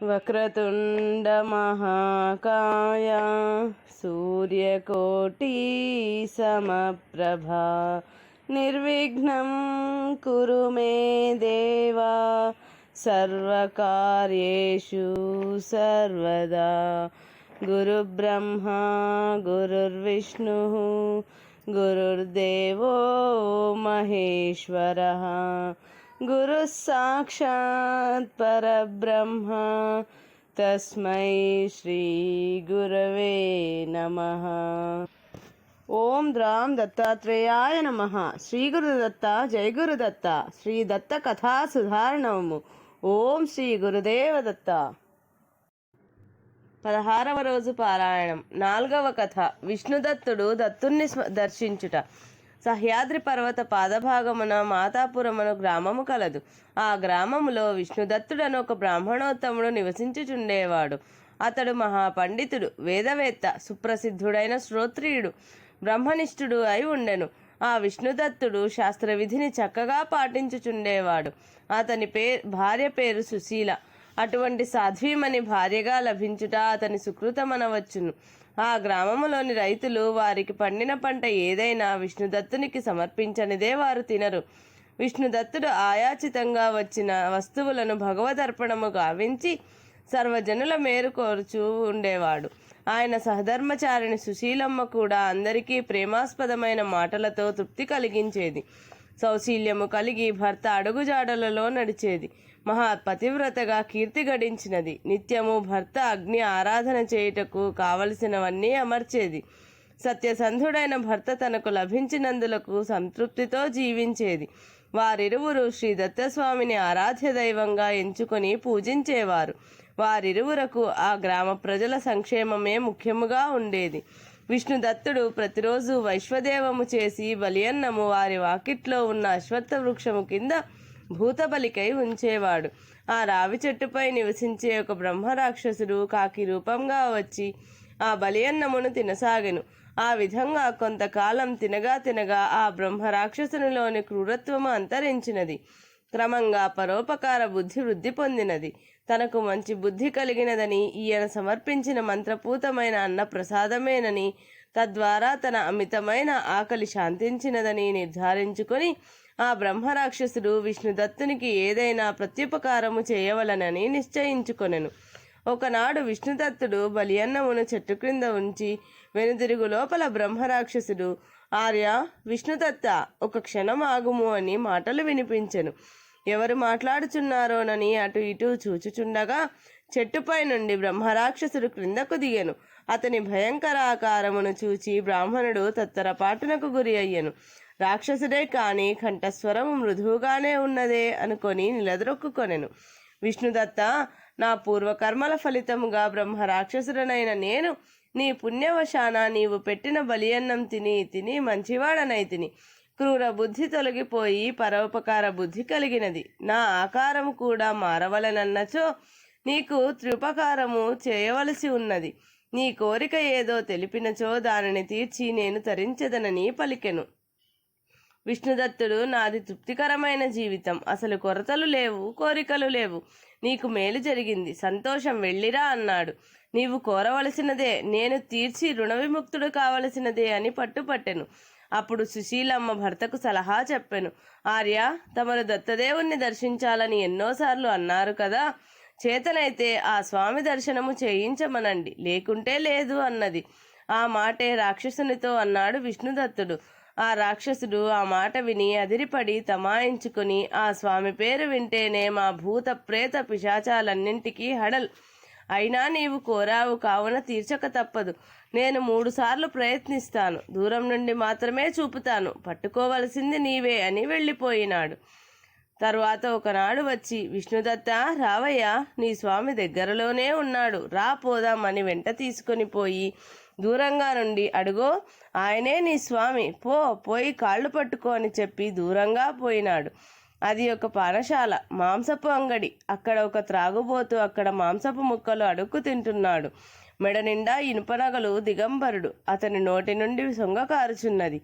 వక్రతుండ మహాకాయ సూర్యకోటి సమప్రభా నిర్విఘ్నం కురు మే దేవా సర్వకార్యేషు సర్వదా. గురుబ్రహ్మా గురుర్విష్ణుః గురుర్దేవో మహేశ్వరః గురుః సాక్షాత్ పరబ్రహ్మ తస్మై శ్రీ గురవే నమః. ఓం ద్రాం దత్తాత్రేయాయ నమః. శ్రీ గురుదత్త జయ గురుదత్త. శ్రీ దత్త కథా సుధారణము. ఓం శ్రీ గురుదేవ దత్త. 16వ రోజు పారాయణం. 4వ కథ. విష్ణుదత్తుడు దత్తుణ్ణి దర్శించుట. సహ్యాద్రి పర్వత పాదభాగమున మాతాపురమును గ్రామము కలదు. ఆ గ్రామములో విష్ణుదత్తుడను ఒక బ్రాహ్మణోత్తముడు నివసించుచుండేవాడు. అతడు మహాపండితుడు, వేదవేత్త, సుప్రసిద్ధుడైన శ్రోత్రియుడు, బ్రహ్మనిష్ఠుడు అయి ఉండెను. ఆ విష్ణుదత్తుడు శాస్త్రవిధిని చక్కగా పాటించుచుండేవాడు. అతని భార్య పేరు సుశీల. అటువంటి సాధ్వీమణి భార్యగా లభించుట అతని సుకృతమనవచ్చును. ఆ గ్రామములోని రైతులు వారికి పండిన పంట ఏదైనా విష్ణుదత్తునికి సమర్పించనిదే వారు తినరు. విష్ణుదత్తుడు ఆయాచితంగా వచ్చిన వస్తువులను భగవదర్పణము గావించి సర్వజనుల మేలు కోరుచూ ఉండేవాడు. ఆయన సహధర్మచారిణి సుశీలమ్మ కూడా అందరికీ ప్రేమాస్పదమైన మాటలతో తృప్తి కలిగించేది. సౌశీల్యము కలిగి భర్త అడుగుజాడలలో నడిచేది. మహాపతివ్రతగా కీర్తి గడించినది. నిత్యము భర్త అగ్ని ఆరాధన చేయుటకు కావలసినవన్నీ అమర్చేది. సత్యసంధుడైన భర్త తనకు లభించినందులకు సంతృప్తితో జీవించేది. వారిరువురు శ్రీ దత్తస్వామిని ఆరాధ్య దైవంగా ఎంచుకొని పూజించేవారు. వారిరువురకు ఆ గ్రామ ప్రజల సంక్షేమమే ముఖ్యముగా ఉండేది. విష్ణుదత్తుడు ప్రతిరోజు వైశ్వదేవము చేసి బలియన్నము వారి వాకిట్లో ఉన్న అశ్వత్థ వృక్షము కింద భూతబలికై ఉంచేవాడు. ఆ రావి చెట్టుపై నివసించే ఒక బ్రహ్మరాక్షసుడు కాకి రూపంగా వచ్చి ఆ బలియన్నమును తినసాగెను. ఆ విధంగా కొంతకాలం తినగా ఆ బ్రహ్మరాక్షసునిలోని క్రూరత్వము అంతరించినది. క్రమంగా పరోపకార బుద్ధి వృద్ధి పొందినది. తనకు మంచి బుద్ధి కలిగినదని, ఈయన సమర్పించిన మంత్రపూతమైన అన్న ప్రసాదమేనని, తద్వారా తన అమితమైన ఆకలి శాంతించినదని నిర్ధారించుకొని ఆ బ్రహ్మరాక్షసుడు విష్ణుదత్తునికి ఏదైనా ప్రత్యుపకారము చేయవలనని నిశ్చయించుకొనెను. ఒకనాడు విష్ణుదత్తుడు బలియన్నమును చెట్టు క్రింద ఉంచి వెనుదిరుగు లోపల బ్రహ్మరాక్షసుడు, ఆర్య విష్ణుదత్త, ఒక క్షణం ఆగుము అని మాటలు వినిపించెను. ఎవరు మాట్లాడుచున్నారోనని అటు ఇటు చూచుచుండగా చెట్టుపై నుండి బ్రహ్మరాక్షసుడు క్రిందకు దిగెను. అతని భయంకర ఆకారమును చూచి బ్రాహ్మణుడు తత్తరపాటునకు గురి అయ్యెను. రాక్షసుడే కాని కంఠస్వరము మృదువుగానే ఉన్నదే అనుకొని నిలద్రొక్కుకొనెను. విష్ణుదత్త, నా పూర్వకర్మల ఫలితముగా బ్రహ్మరాక్షసుడనైన నేను నీ పుణ్యవశాన నీవు పెట్టిన బలియన్నం తిని మంచివాడనైతిని. క్రూర బుద్ధి తొలగిపోయి పరోపకార బుద్ధి కలిగినది. నా ఆకారము కూడా మారవలనన్నచో నీకు త్రిపకారము చేయవలసి ఉన్నది. నీ కోరిక ఏదో తెలిపినచో దానిని తీర్చి నేను తరించదనని పలికెను. విష్ణుదత్తుడు, నాది తృప్తికరమైన జీవితం, అసలు కొరతలు లేవు, కోరికలు లేవు. నీకు మేలు జరిగింది, సంతోషం, వెళ్ళిరా అన్నాడు. నీవు కోరవలసినదే, నేను తీర్చి రుణ విముక్తుడు కావలసినదే అని పట్టుపట్టెను. అప్పుడు సుశీలమ్మ భర్తకు సలహా చెప్పెను. ఆర్య, తమరు దత్తదేవుణ్ణి దర్శించాలని ఎన్నోసార్లు అన్నారు కదా, చేతనైతే ఆ స్వామి దర్శనము చేయించమనండి, లేకుంటే లేదు అన్నది. ఆ మాటే రాక్షసునితో అన్నాడు విష్ణుదత్తుడు. ఆ రాక్షసుడు ఆ మాట విని అదిరిపడి తమాయించుకుని, ఆ స్వామి పేరు వింటేనే మా భూత ప్రేత పిశాచాలన్నింటికీ హడల్. అయినా నీవు కోరావు కావున తీర్చక తప్పదు. నేను 3 సార్లు ప్రయత్నిస్తాను, దూరం నుండి మాత్రమే చూపుతాను, పట్టుకోవలసింది నీవే అని వెళ్ళిపోయినాడు. తరువాత ఒకనాడు వచ్చి, విష్ణుదత్త రావయ్యా, నీ స్వామి దగ్గరలోనే ఉన్నాడు, రా పోదాం అని వెంట తీసుకొని పోయి దూరంగా నుండి, అడుగో ఆయనే నీ స్వామి, పోయి కాళ్ళు పట్టుకో అని చెప్పి దూరంగా పోయినాడు. అది ఒక పానశాల, మాంసపు అంగడి. అక్కడ ఒక త్రాగుబోతు అక్కడ మాంసపు ముక్కలు అడుక్కు తింటున్నాడు. మెడ నిండా ఇనుపనగలు, దిగంబరుడు. అతని నోటి నుండి సొంగ కారుచున్నది,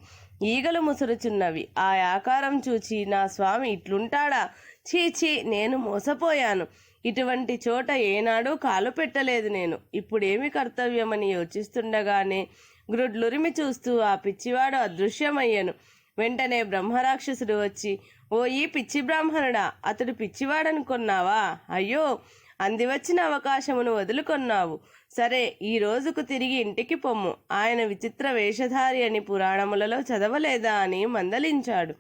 ఈగలు ముసురుచున్నవి. ఆ ఆకారం చూచి, నా స్వామి ఇట్లుంటాడా, చీచి నేను మోసపోయాను, ఇటువంటి చోట ఏనాడూ కాలు పెట్టలేదు నేను. ఇప్పుడేమి కర్తవ్యమని యోచిస్తుండగానే గ్రుడ్లురిమి చూస్తూ ఆ పిచ్చివాడు అదృశ్యమయ్యను. వెంటనే బ్రహ్మరాక్షసుడు వచ్చి, ఓ ఈ పిచ్చి బ్రాహ్మణుడా, అతడు పిచ్చివాడనుకొన్నావా? అయ్యో, అందివచ్చిన అవకాశమును వదులుకొన్నావు. సరే, ఈ రోజుకు తిరిగి ఇంటికి పొమ్ము. ఆయన విచిత్ర వేషధారి అని పురాణములలో చదవలేదా అని మందలించాడు.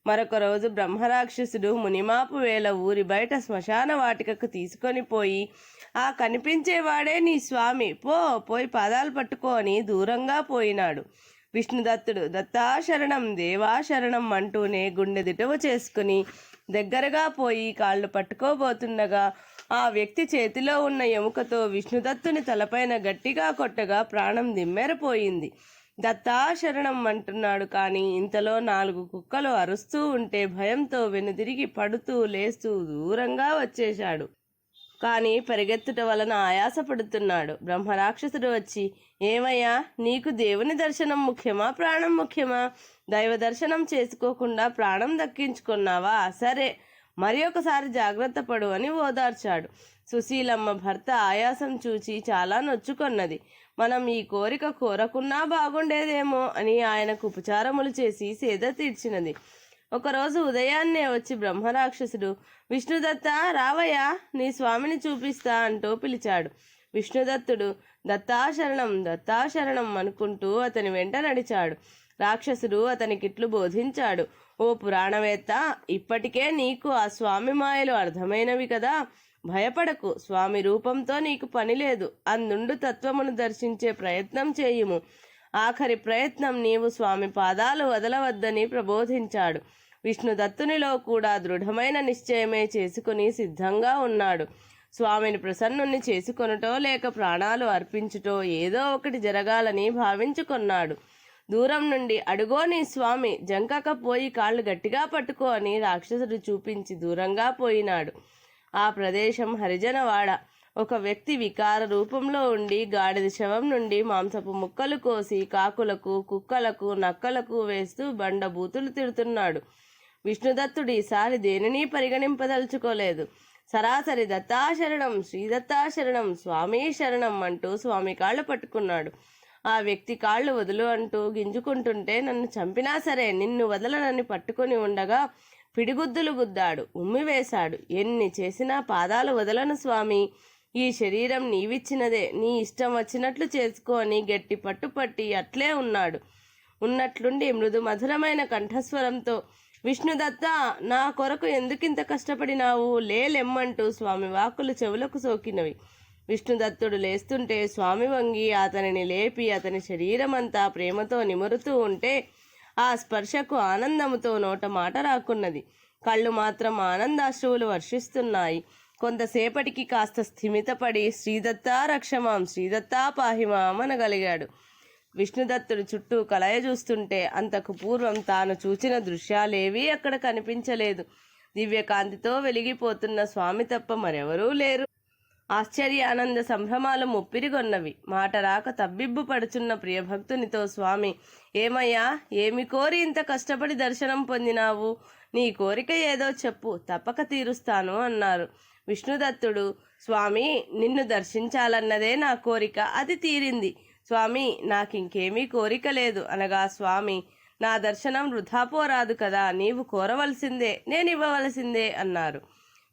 మరొక రోజు బ్రహ్మరాక్షసుడు మునిమాపు వేళ ఊరి బయట శ్మశాన వాటికకు తీసుకొని పోయి, ఆ కనిపించేవాడే నీ స్వామి, పోయి పాదాలు పట్టుకో అని దూరంగా పోయినాడు. విష్ణుదత్తుడు దత్తాశరణం దేవాశరణం అంటూనే గుండె దిటవు చేసుకుని దగ్గరగా పోయి కాళ్ళు పట్టుకోబోతుండగా ఆ వ్యక్తి చేతిలో ఉన్న ఎముకతో విష్ణుదత్తుని తలపైన గట్టిగా కొట్టగా ప్రాణం దిమ్మెరపోయింది. దత్తాశరణం అంటున్నాడు కానీ ఇంతలో 4 కుక్కలు అరుస్తూ ఉంటే భయంతో వెనుదిరిగి పడుతూ లేస్తూ దూరంగా వచ్చేశాడు. కానీ పరిగెత్తుట వలన ఆయాసపడుతున్నాడు. బ్రహ్మరాక్షసుడు వచ్చి, ఏమయ్యా, నీకు దేవుని దర్శనం ముఖ్యమా, ప్రాణం ముఖ్యమా? దైవ దర్శనం చేసుకోకుండా ప్రాణం దక్కించుకున్నావా? సరే, మరి ఒకసారి జాగ్రత్త పడు అని ఓదార్చాడు. సుశీలమ్మ భర్త ఆయాసం చూచి చాలా నొచ్చుకొన్నది. మనం ఈ కోరిక కోరకున్నా బాగుండేదేమో అని ఆయనకు ఉపచారములు చేసి సేద తీర్చినది. ఒకరోజు ఉదయాన్నే వచ్చి బ్రహ్మరాక్షసుడు, విష్ణుదత్త రావయ్యా, నీ స్వామిని చూపిస్తా అంటూ పిలిచాడు. విష్ణుదత్తుడు దత్తాశరణం దత్తాశరణం అనుకుంటూ అతని వెంట నడిచాడు. రాక్షసుడు అతనికిట్లు బోధించాడు. ఓ పురాణవేత్త, ఇప్పటికే నీకు ఆ స్వామి మాయలు అర్థమైనవి కదా. భయపడకు, స్వామి రూపంతో నీకు పని లేదు. అందుండు తత్వమును దర్శించే ప్రయత్నం చేయుము. ఆఖరి ప్రయత్నం నీవు స్వామి పాదాలు వదలవద్దని ప్రబోధించాడు. విష్ణుదత్తునిలో కూడా దృఢమైన నిశ్చయమే చేసుకుని సిద్ధంగా ఉన్నాడు. స్వామిని ప్రసన్నుని చేసుకొనుటో లేక ప్రాణాలు అర్పించుటో ఏదో ఒకటి జరగాలని భావించుకొన్నాడు. దూరం నుండి, అడుగో నీ స్వామి, జంకకపోయి కాళ్ళు గట్టిగా పట్టుకో అని రాక్షసుడు చూపించి దూరంగా పోయినాడు. ఆ ప్రదేశం హరిజనవాడ. ఒక వ్యక్తి వికార రూపంలో ఉండి గాడిద శవం నుండి మాంసపు ముక్కలు కోసి కాకులకు, కుక్కలకు, నక్కలకు వేస్తూ బండబూతులు తిడుతున్నాడు. విష్ణుదత్తుడు ఈసారి దేనిని పరిగణింపదలుచుకోలేదు. సరాసరి దత్తాశరణం, శ్రీదత్తాశరణం, స్వామి శరణం అంటూ స్వామి కాళ్ళు పట్టుకున్నాడు. ఆ వ్యక్తి కాళ్ళు వదులు అంటూ గింజుకుంటుంటే, నన్ను చంపినా సరే నిన్ను వదలనని పట్టుకొని ఉండగా పిడిగుద్దులు గుద్దాడు, ఉమ్మివేశాడు. ఎన్ని చేసినా పాదాలు వదలను స్వామి, ఈ శరీరం నీవిచ్చినదే, నీ ఇష్టం వచ్చినట్లు చేసుకో అని గట్టి పట్టుపట్టి అట్లే ఉన్నాడు. ఉన్నట్లుండి మృదు మధురమైన కంఠస్వరంతో, విష్ణుదత్త, నా కొరకు ఎందుకింత కష్టపడినావు, లేలెమ్మంటూ స్వామి వాక్కులు చెవులకు సోకినవి. విష్ణుదత్తుడు లేస్తుంటే స్వామి వంగి అతనిని లేపి అతని శరీరమంతా ప్రేమతో నిమురుతూ ఉంటే ఆ స్పర్శకు ఆనందముతో నోట మాట రాకున్నది. కళ్ళు మాత్రం ఆనందాశ్రువులు వర్షిస్తున్నాయి. కొంతసేపటికి కాస్త స్థిమితపడి శ్రీదత్తా రక్షమాం, శ్రీదత్తా పాహిమాం అనగలిగాడు. విష్ణుదత్తుడు చుట్టూ కలయ చూస్తుంటే అంతకు పూర్వం తాను చూచిన దృశ్యాలేవీ అక్కడ కనిపించలేదు. దివ్యకాంతితో వెలిగిపోతున్న స్వామి తప్ప మరెవరూ లేరు. ఆశ్చర్యానంద సంభ్రమాలు ముప్పిరిగొన్నవి. మాట రాక తబ్బిబ్బు పడుచున్న ప్రియభక్తునితో స్వామి, ఏమయ్యా, ఏమి కోరి ఇంత కష్టపడి దర్శనం పొందినావు? నీ కోరిక ఏదో చెప్పు, తప్పక తీరుస్తాను అన్నారు. విష్ణుదత్తుడు, స్వామి, నిన్ను దర్శించాలన్నదే నా కోరిక, అది తీరింది స్వామి, నాకింకేమీ కోరిక లేదు అనగా, స్వామి, నా దర్శనం వృధా పోరాదు కదా, నీవు కోరవలసిందే, నేనివ్వవలసిందే అన్నారు.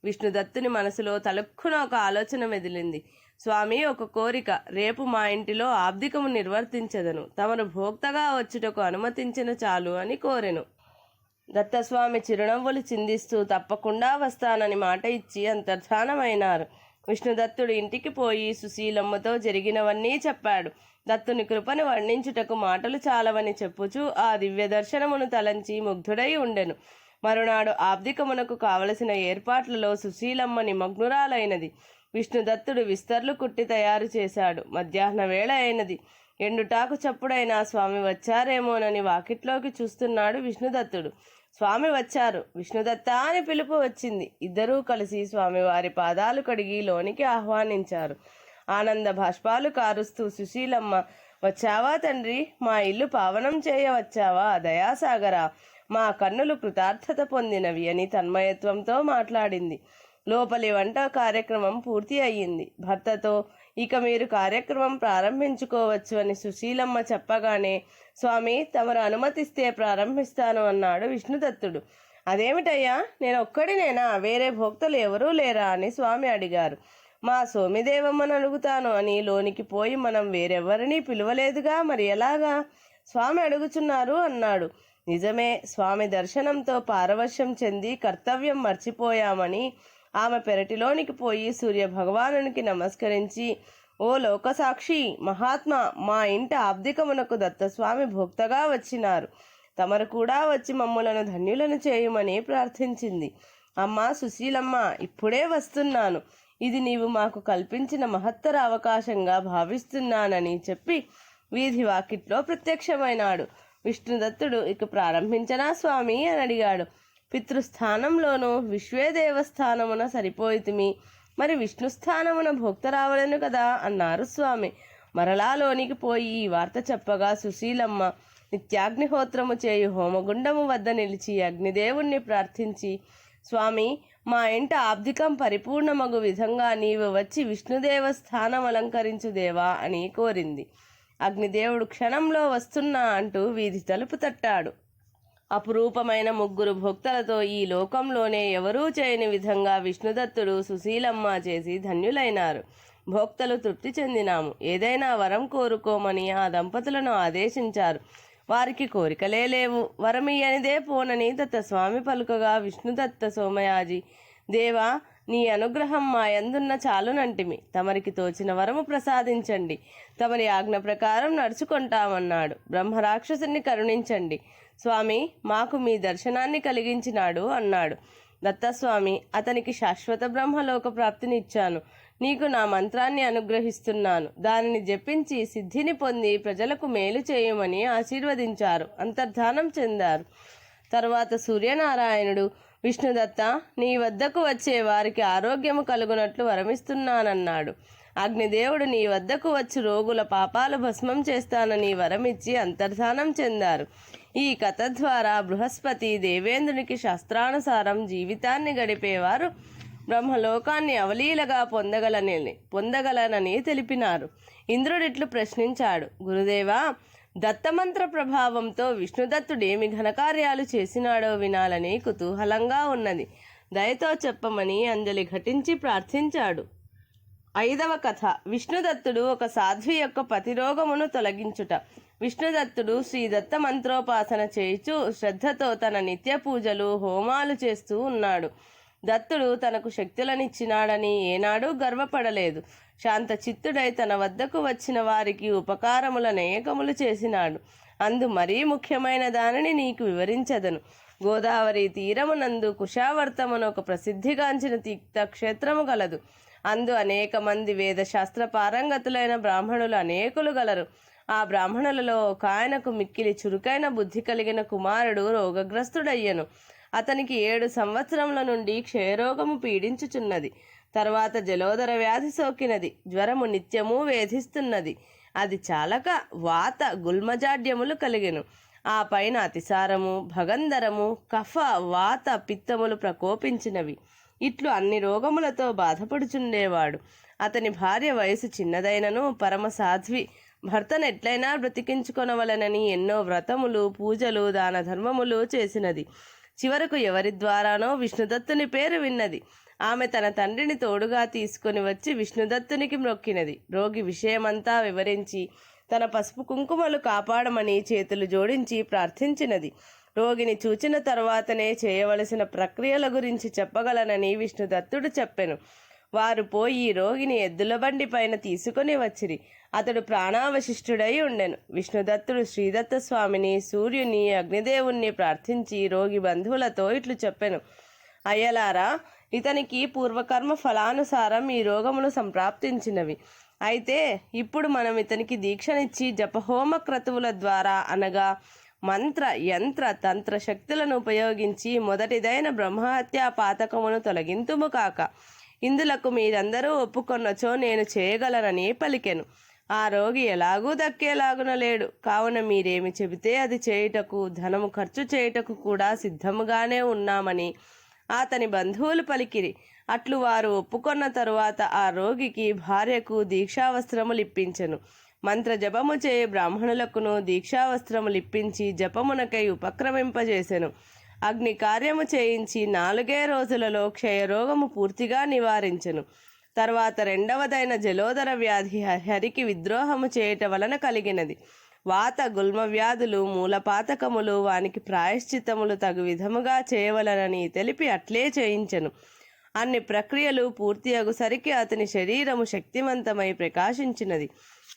విష్ణుదత్తుని మనసులో తలుక్కున ఒక ఆలోచన మెదిలింది. స్వామి, ఒక కోరిక, రేపు మా ఇంటిలో ఆబ్దికము నిర్వర్తించదను, తమను భోక్తగా వచ్చుటకు అనుమతించిన చాలు అని కోరెను. దత్తస్వామి చిరునవ్వులు చిందిస్తూ తప్పకుండా వస్తానని మాట ఇచ్చి అంతర్ధానమైనారు. విష్ణుదత్తుడు ఇంటికి పోయి సుశీలమ్మతో జరిగినవన్నీ చెప్పాడు. దత్తుని కృపను వర్ణించుటకు మాటలు చాలవని చెప్పుచూ ఆ దివ్య దర్శనమును తలంచి ముగ్ధుడై ఉండెను. మరునాడు ఆబ్దికమునకు కావలసిన ఏర్పాట్లలో సుశీలమ్మ నిమగ్నురాలైనది. విష్ణుదత్తుడు విస్తర్లు కుట్టి తయారు చేశాడు. మధ్యాహ్న వేళ అయినది. ఎండుటాకు చప్పుడైనా స్వామి వచ్చారేమోనని వాకిట్లోకి చూస్తున్నాడు విష్ణుదత్తుడు. స్వామి వచ్చారు. విష్ణుదత్త అని పిలుపు వచ్చింది. ఇద్దరూ కలిసి స్వామివారి పాదాలు కడిగి లోనికి ఆహ్వానించారు. ఆనంద భాష్పాలు కారుస్తూ సుశీలమ్మ, వచ్చావా తండ్రి, మా ఇల్లు పావనం చేయవచ్చావా, దయాసాగరా, మా కన్నులు కృతార్థత పొందినవి అని తన్మయత్వంతో మాట్లాడింది. లోపలి వంట కార్యక్రమం పూర్తి అయ్యింది. భర్తతో ఇక మీరు కార్యక్రమం ప్రారంభించుకోవచ్చు అని సుశీలమ్మ చెప్పగానే, స్వామి తమరు అనుమతిస్తే ప్రారంభిస్తాను అన్నాడు విష్ణుదత్తుడు. అదేమిటయ్యా, నేను ఒక్కడినేనా, వేరే భోక్తలు ఎవరూ లేరా అని స్వామి అడిగారు. మా సోమిదేవమ్మను అడుగుతాను అని లోనికి పోయి మనం వేరెవరినీ పిలువలేదుగా, మరి ఎలాగా స్వామి అడుగుచున్నారు అన్నాడు. నిజమే, స్వామి దర్శనంతో పారవశ్యం చెంది కర్తవ్యం మర్చిపోయామని ఆమె పెరటిలోనికి పోయి సూర్య భగవానునికి నమస్కరించి, ఓ లోకసాక్షి మహాత్మా, మా ఇంట ఆబ్దికమునకు దత్తస్వామి భోక్తగా వచ్చినారు. తమరు కూడా వచ్చి మమ్ములను ధన్యులను చేయమని ప్రార్థించింది. అమ్మా సుశీలమ్మ, ఇప్పుడే వస్తున్నాను. ఇది నీవు మాకు కల్పించిన మహత్తర అవకాశంగా భావిస్తున్నానని చెప్పి వీధి వాకిట్లో ప్రత్యక్షమైనాడు. విష్ణుదత్తుడు ఇక ప్రారంభించనా స్వామి అని అడిగాడు. పితృస్థానంలోనూ విశ్వే దేవస్థానమున సరిపోయితిమి, మరి విష్ణుస్థానమున భోక్త రావలను కదా అన్నారు స్వామి. మరలా లోనికి పోయి ఈ వార్త చెప్పగా సుశీలమ్మ నిత్యాగ్నిహోత్రము చేయు హోమగుండము వద్ద నిలిచి అగ్నిదేవుణ్ణి ప్రార్థించి, స్వామి మా ఇంట ఆబ్దికం పరిపూర్ణమగు విధంగా నీవు వచ్చి విష్ణుదేవ స్థానం అలంకరించు దేవా అని కోరింది. అగ్నిదేవుడు క్షణంలో వస్తున్నా అంటూ వీధి తలుపు తట్టాడు. అపురూపమైన 3 భోక్తలతో ఈ లోకంలోనే ఎవరూ చేయని విధంగా విష్ణుదత్తుడు సుశీలమ్మ చేసి ధన్యులైనారు. భోక్తలు తృప్తి చెందినాము, ఏదైనా వరం కోరుకోమని ఆ దంపతులను ఆదేశించారు. వారికి కోరికలే లేవు, వరమియనిదే పోనని దత్తస్వామి పలుకగా, విష్ణుదత్త సోమయాజి, దేవా నీ అనుగ్రహం మా యందున్న చాలునంటిమి, తమరికి తోచిన వరము ప్రసాదించండి, తమరి ఆజ్ఞ ప్రకారం నడుచుకుంటామన్నాడు. బ్రహ్మరాక్షసుని కరుణించండి స్వామి, మాకు మీ దర్శనాన్ని కలిగించినాడు అన్నాడు. దత్తస్వామి, అతనికి శాశ్వత బ్రహ్మలోక ప్రాప్తినిచ్చాను, నీకు నా మంత్రాన్ని అనుగ్రహిస్తున్నాను, దానిని జపించి సిద్ధిని పొంది ప్రజలకు మేలు చేయమని ఆశీర్వదించారు. అంతర్ధానం చెందారు. తరువాత సూర్యనారాయణుడు, విష్ణుదత్త నీ వద్దకు వచ్చే వారికి ఆరోగ్యము కలుగునట్లు వరమిస్తున్నానన్నాడు. అగ్నిదేవుడు నీ వద్దకు వచ్చి రోగుల పాపాలు భస్మం చేస్తానని వరమిచ్చి అంతర్ధానం చెందారు. ఈ కథ ద్వారా బృహస్పతి దేవేంద్రునికి శాస్త్రానుసారం జీవితాన్ని గడిపేవారు బ్రహ్మలోకాన్ని అవలీలగా పొందగలనని తెలిపినారు. ఇంద్రుడిట్లు ప్రశ్నించాడు, గురుదేవా, దత్తమంత్ర ప్రభావంతో విష్ణుదత్తుడేమి ఘనకార్యాలు చేసినాడో వినాలని కుతూహలంగా ఉన్నది, దయతో చెప్పమని అంజలి ఘటించి ప్రార్థించాడు. 5వ కథ. విష్ణుదత్తుడు ఒక సాధ్వి యొక్క పతిరోగమును తొలగించుట. విష్ణుదత్తుడు శ్రీ దత్త మంత్రోపాసన చేయుచు శ్రద్ధతో తన నిత్య పూజలు హోమాలు చేస్తూ ఉన్నాడు. దత్తుడు తనకు శక్తులనిచ్చినాడని ఏనాడూ గర్వపడలేదు. శాంత చిత్తుడై తన వద్దకు వచ్చిన వారికి ఉపకారములనేకములు చేసినాడు. అందు మరీ ముఖ్యమైన దానిని నీకు వివరించదను. గోదావరి తీరమునందు కుశావర్తమును ఒక ప్రసిద్ధిగాంచిన తీర్థక్షేత్రము గలదు. అందు అనేక మంది వేదశాస్త్ర పారంగతులైన బ్రాహ్మణులు అనేకులు గలరు. ఆ బ్రాహ్మణులలో ఒక ఆయనకు మిక్కిలి చురుకైన బుద్ధి కలిగిన కుమారుడు రోగగ్రస్తుడయ్యను. అతనికి 7 సంవత్సరముల నుండి క్షయరోగము పీడించుచున్నది. తర్వాత జలోదర వ్యాధి సోకినది. జ్వరము నిత్యము వేధిస్తున్నది. అది చాలక వాత గుల్మజాడ్యములు కలిగెను. ఆ పైన అతిసారము, భగంధరము, కఫ, వాత, పిత్తములు ప్రకోపించినవి. ఇట్లు అన్ని రోగములతో బాధపడుచుండేవాడు. అతని భార్య వయసు చిన్నదైనను పరమ సాధ్వి. భర్తను ఎట్లయినా బ్రతికించుకొనవలనని ఎన్నో వ్రతములు, పూజలు, దాన ధర్మములు చేసినది. చివరకు ఎవరి ద్వారానో విష్ణుదత్తుని పేరు విన్నది. ఆమె తన తండ్రిని తోడుగా తీసుకుని వచ్చి విష్ణుదత్తునికి మ్రొక్కినది. రోగి విషయమంతా వివరించి తన పసుపు కుంకుమలు కాపాడమని చేతులు జోడించి ప్రార్థించినది. రోగిని చూచిన తర్వాతనే చేయవలసిన ప్రక్రియల గురించి చెప్పగలనని విష్ణుదత్తుడు చెప్పెను. వారు పోయి రోగిని ఎద్దుల బండి పైన తీసుకుని వచ్చిరి. అతడు ప్రాణావశిష్ఠుడై ఉండెను. విష్ణుదత్తుడు శ్రీదత్త స్వామిని, సూర్యుని, అగ్నిదేవుణ్ణి ప్రార్థించి రోగి బంధువులతో ఇట్లు చెప్పెను, అయ్యలారా, ఇతనికి పూర్వకర్మ ఫలానుసారం ఈ రోగములు సంప్రాప్తించినవి. అయితే ఇప్పుడు మనం ఇతనికి దీక్షనిచ్చి జపహోమ క్రతువుల ద్వారా అనగా మంత్ర, యంత్ర, తంత్ర శక్తులను ఉపయోగించి మొదటిదైన బ్రహ్మహత్యా పాతకమును తొలగింతుము కాక. ఇందులకు మీరందరూ ఒప్పుకొన్నచో నేను చేయగలనని పలికెను. ఆ రోగి ఎలాగూ దక్కేలాగున లేడు. కావున మీరేమి చెబితే అది చేయుటకు, ధనము ఖర్చు చేయుటకు కూడా సిద్ధముగానే ఉన్నామని అతని బంధువులు పలికిరి. అట్లు వారు ఒప్పుకొన్న తరువాత ఆ రోగికి భార్యకు దీక్షావస్త్రములు ఇప్పించెను. మంత్ర జపము చేయ బ్రాహ్మణులకును దీక్షావస్త్రములు ఇప్పించి జపమునకై ఉపక్రమింపజేసెను. అగ్ని కార్యము చేయించి 4 రోజులలో క్షయరోగము పూర్తిగా నివారించెను. తర్వాత రెండవదైన జలోదర వ్యాధి హరికి విద్రోహము చేయట వలన కలిగినది. వాత గుల్మ వ్యాధులు మూలపాతకములు వానికి ప్రాయశ్చిత్తములు తగు విధముగా చేయవలనని తెలిపి అట్లే చేయించెను. అన్ని ప్రక్రియలు పూర్తి అగుసరికి అతని శరీరము శక్తివంతమై ప్రకాశించినది.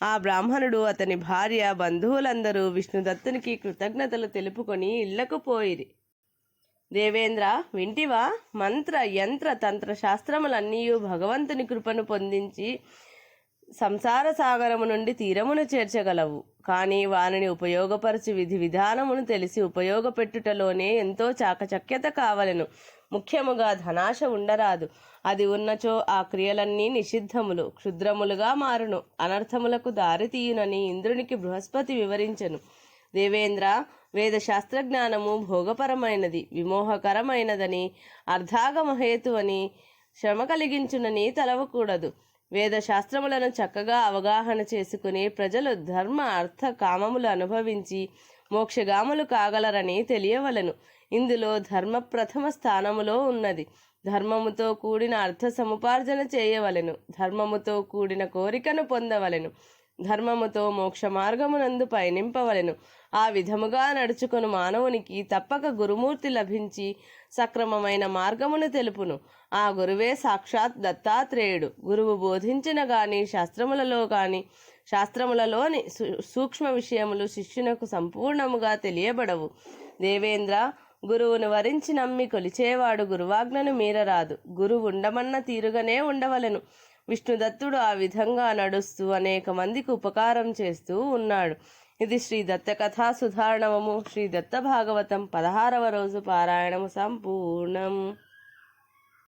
ఆ బ్రాహ్మణుడు అతని భార్య బంధువులందరూ విష్ణుదత్తునికి కృతజ్ఞతలు తెలుపుకొని ఇళ్లకు పోయిరి. దేవేంద్ర, వింటివా? మంత్ర యంత్ర తంత్ర శాస్త్రములన్నీయు భగవంతుని కృపను పొందించి సంసార సాగరము నుండి తీరమును చేర్చగలవు. కానీ వానిని ఉపయోగపరచి విధి విధానమును తెలిసి ఉపయోగపెట్టుటలోనే ఎంతో చాకచక్యత కావలెను. ముఖ్యముగా ధనాశ ఉండరాదు. అది ఉన్నచో ఆ క్రియలన్నీ నిషిద్ధములు, క్షుద్రములుగా మారును, అనర్థములకు దారితీయునని ఇంద్రునికి బృహస్పతి వివరించెను. దేవేంద్ర, వేద శాస్త్రజ్ఞానము భోగపరమైనది, విమోహకరమైనదని, అర్ధాగమహేతు అని, శ్రమ కలిగించునని తలవకూడదు. వేద శాస్త్రములను చక్కగా అవగాహన చేసుకుని ప్రజలు ధర్మ అర్థ కామములు అనుభవించి మోక్షగాములు కాగలరని తెలియవలెను. ఇందులో ధర్మ ప్రథమ స్థానములో ఉన్నది. ధర్మముతో కూడిన అర్థ సముపార్జన చేయవలెను. ధర్మముతో కూడిన కోరికను పొందవలెను. ధర్మముతో మోక్ష మార్గమునందు పయనింపవలెను. ఆ విధముగా నడుచుకొను మానవునికి తప్పక గురుమూర్తి లభించి సక్రమమైన మార్గమును తెలుపును. ఆ గురువే సాక్షాత్ దత్తాత్రేయుడు. గురువు బోధించిన గాని శాస్త్రములలోని సూక్ష్మ విషయములు శిష్యునకు సంపూర్ణముగా తెలియబడవు. దేవేంద్ర, గురువును వరించి నమ్మి కొలిచేవాడు గురువాజ్ఞను మీరరాదు. గురువు ఉండమన్న తీరుగానే ఉండవలెను. విష్ణుదత్తుడు ఆ విధంగా నడుస్తూ అనేక మందికి ఉపకారం చేస్తూ ఉన్నాడు. ఇది శ్రీ దత్త కథా సుధారణము. శ్రీ దత్త భాగవతం 16వ రోజు పారాయణము సంపూర్ణం.